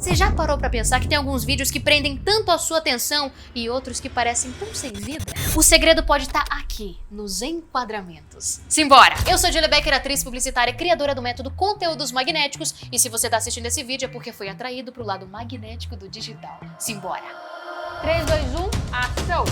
Você já parou pra pensar que tem alguns vídeos que prendem tanto a sua atenção e outros que parecem tão sem vida? O segredo pode estar aqui, nos enquadramentos. Simbora! Eu sou Julia Becker, atriz publicitária, criadora do método Conteúdos Magnéticos, e se você tá assistindo esse vídeo é porque foi atraído pro lado magnético do digital. Simbora! 3, 2, 1, ação!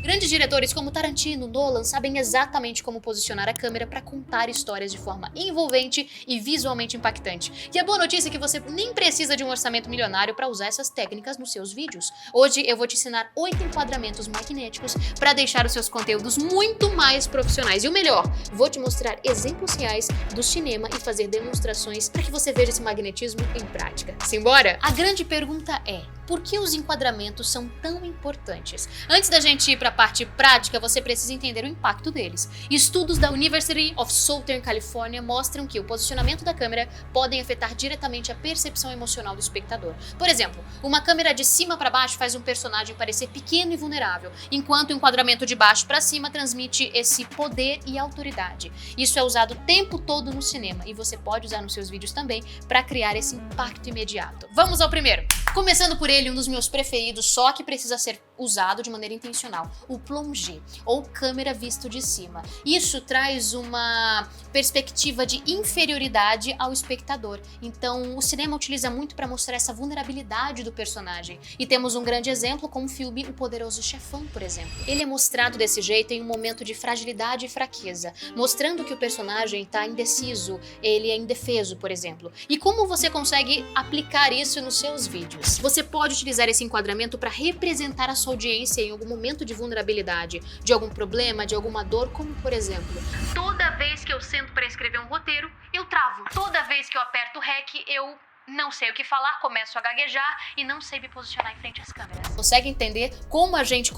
Grandes diretores como Tarantino, Nolan sabem exatamente como posicionar a câmera para contar histórias de forma envolvente e visualmente impactante. E a boa notícia é que você nem precisa de um orçamento milionário para usar essas técnicas nos seus vídeos. Hoje eu vou te ensinar 8 enquadramentos magnéticos para deixar os seus conteúdos muito mais profissionais. E o melhor, vou te mostrar exemplos reais do cinema e fazer demonstrações para que você veja esse magnetismo em prática. Simbora? A grande pergunta é: por que os enquadramentos são tão importantes? Antes da gente ir para a parte prática, você precisa entender o impacto deles. Estudos da University of Southern California mostram que o posicionamento da câmera podem afetar diretamente a percepção emocional do espectador. Por exemplo, uma câmera de cima para baixo faz um personagem parecer pequeno e vulnerável, enquanto o enquadramento de baixo para cima transmite esse poder e autoridade. Isso é usado o tempo todo no cinema e você pode usar nos seus vídeos também para criar esse impacto imediato. Vamos ao primeiro. Começando por ele, um dos meus preferidos, só que precisa ser usado de maneira intencional, o plongé, ou câmera visto de cima. Isso traz uma perspectiva de inferioridade ao espectador. Então, o cinema utiliza muito para mostrar essa vulnerabilidade do personagem. E temos um grande exemplo com o filme O Poderoso Chefão, por exemplo. Ele é mostrado desse jeito em um momento de fragilidade e fraqueza, mostrando que o personagem está indeciso, ele é indefeso, por exemplo. E como você consegue aplicar isso nos seus vídeos? Você pode utilizar esse enquadramento para representar a sua audiência em algum momento de vulnerabilidade, de algum problema, de alguma dor, como por exemplo: toda vez que eu sento para escrever um roteiro, eu travo. Toda vez que eu aperto o REC, eu não sei o que falar, começo a gaguejar e não sei me posicionar em frente às câmeras. Consegue entender como a gente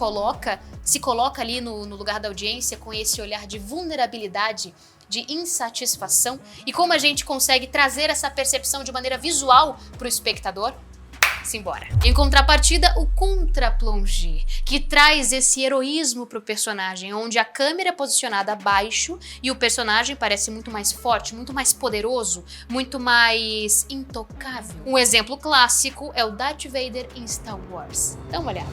se coloca ali no lugar da audiência com esse olhar de vulnerabilidade, de insatisfação, e como a gente consegue trazer essa percepção de maneira visual para o espectador? Simbora. Em contrapartida, o contra-plongé, que traz esse heroísmo pro personagem, onde a câmera é posicionada abaixo e o personagem parece muito mais forte, muito mais poderoso, muito mais intocável. Um exemplo clássico é o Darth Vader em Star Wars. Dá uma olhada.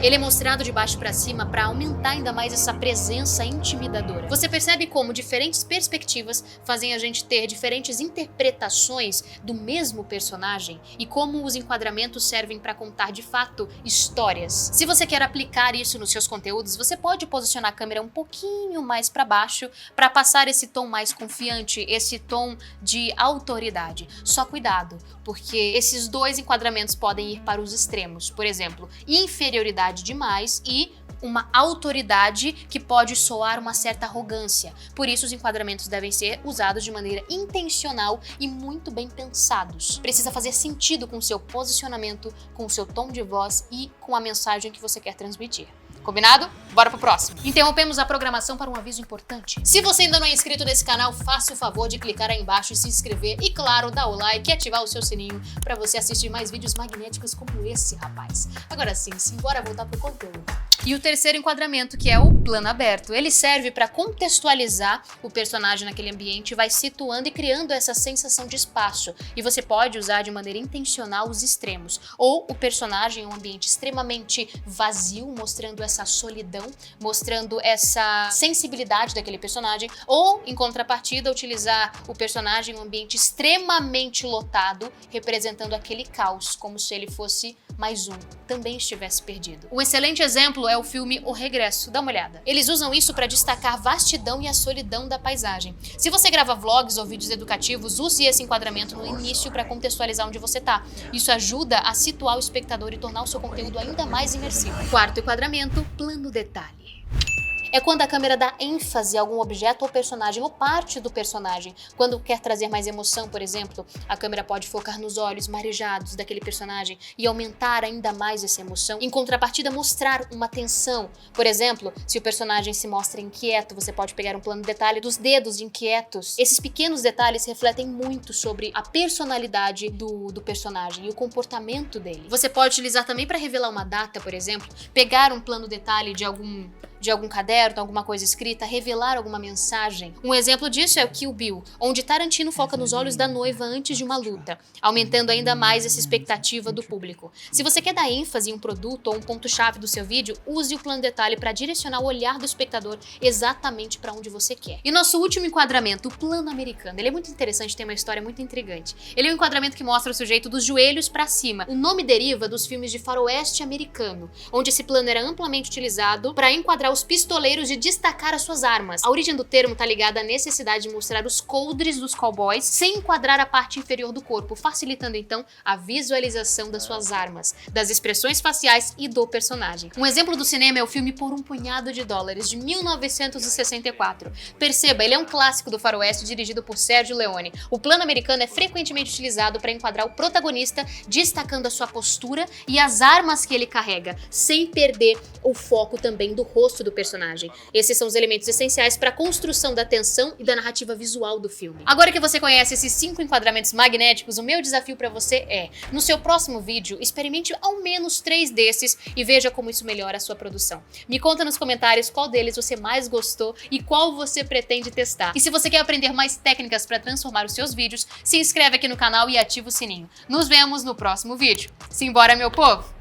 Ele é mostrado de baixo para cima para aumentar ainda mais essa presença intimidadora. Você percebe como diferentes perspectivas fazem a gente ter diferentes interpretações do mesmo personagem e como os enquadramentos servem para contar de fato histórias. Se você quer aplicar isso nos seus conteúdos, você pode posicionar a câmera um pouquinho mais para baixo para passar esse tom mais confiante, esse tom de autoridade. Só cuidado, porque esses dois enquadramentos podem ir para os extremos. Por exemplo, inferioridade demais e uma autoridade que pode soar uma certa arrogância. Por isso, os enquadramentos devem ser usados de maneira intencional e muito bem pensados. Precisa fazer sentido com o seu posicionamento, com o seu tom de voz e com a mensagem que você quer transmitir. Combinado? Bora pro próximo. Interrompemos a programação para um aviso importante. Se você ainda não é inscrito nesse canal, faça o favor de clicar aí embaixo e se inscrever. E claro, dar o like e ativar o seu sininho para você assistir mais vídeos magnéticos como esse, rapaz. Agora sim, simbora voltar pro conteúdo. E o terceiro enquadramento, que é o plano aberto. Ele serve para contextualizar o personagem naquele ambiente, vai situando e criando essa sensação de espaço. E você pode usar de maneira intencional os extremos. Ou o personagem em um ambiente extremamente vazio, mostrando essa solidão, mostrando essa sensibilidade daquele personagem. Ou, em contrapartida, utilizar o personagem em um ambiente extremamente lotado, representando aquele caos, como se ele fosse mais um, também estivesse perdido. Um excelente exemplo é o filme O Regresso. Dá uma olhada. Eles usam isso para destacar a vastidão e a solidão da paisagem. Se você grava vlogs ou vídeos educativos, use esse enquadramento no início para contextualizar onde você está. Isso ajuda a situar o espectador e tornar o seu conteúdo ainda mais imersivo. Quarto enquadramento, plano detalhe. É quando a câmera dá ênfase a algum objeto ou personagem ou parte do personagem. Quando quer trazer mais emoção, por exemplo, a câmera pode focar nos olhos marejados daquele personagem e aumentar ainda mais essa emoção. Em contrapartida, mostrar uma tensão. Por exemplo, se o personagem se mostra inquieto, você pode pegar um plano detalhe dos dedos inquietos. Esses pequenos detalhes refletem muito sobre a personalidade do personagem e o comportamento dele. Você pode utilizar também para revelar uma data, por exemplo, pegar um plano detalhe de algum de algum caderno, alguma coisa escrita, revelar alguma mensagem. Um exemplo disso é o Kill Bill, onde Tarantino foca nos olhos da noiva antes de uma luta, aumentando ainda mais essa expectativa do público. Se você quer dar ênfase em um produto ou um ponto-chave do seu vídeo, use o plano detalhe para direcionar o olhar do espectador exatamente para onde você quer. E nosso último enquadramento, o plano americano. Ele é muito interessante, tem uma história muito intrigante. Ele é um enquadramento que mostra o sujeito dos joelhos para cima. O nome deriva dos filmes de faroeste americano, onde esse plano era amplamente utilizado para enquadrar os pistoleiros e destacar as suas armas. A origem do termo está ligada à necessidade de mostrar os coldres dos cowboys sem enquadrar a parte inferior do corpo, facilitando então a visualização das suas armas, das expressões faciais e do personagem. Um exemplo do cinema é o filme Por um Punhado de Dólares, de 1964. Perceba, ele é um clássico do faroeste dirigido por Sergio Leone. O plano americano é frequentemente utilizado para enquadrar o protagonista, destacando a sua postura e as armas que ele carrega, sem perder o foco também do rosto do personagem. Esses são os elementos essenciais para a construção da tensão e da narrativa visual do filme. Agora que você conhece esses 5 enquadramentos magnéticos, o meu desafio para você é, no seu próximo vídeo, experimente ao menos 3 desses e veja como isso melhora a sua produção. Me conta nos comentários qual deles você mais gostou e qual você pretende testar. E se você quer aprender mais técnicas para transformar os seus vídeos, se inscreve aqui no canal e ativa o sininho. Nos vemos no próximo vídeo. Simbora, meu povo!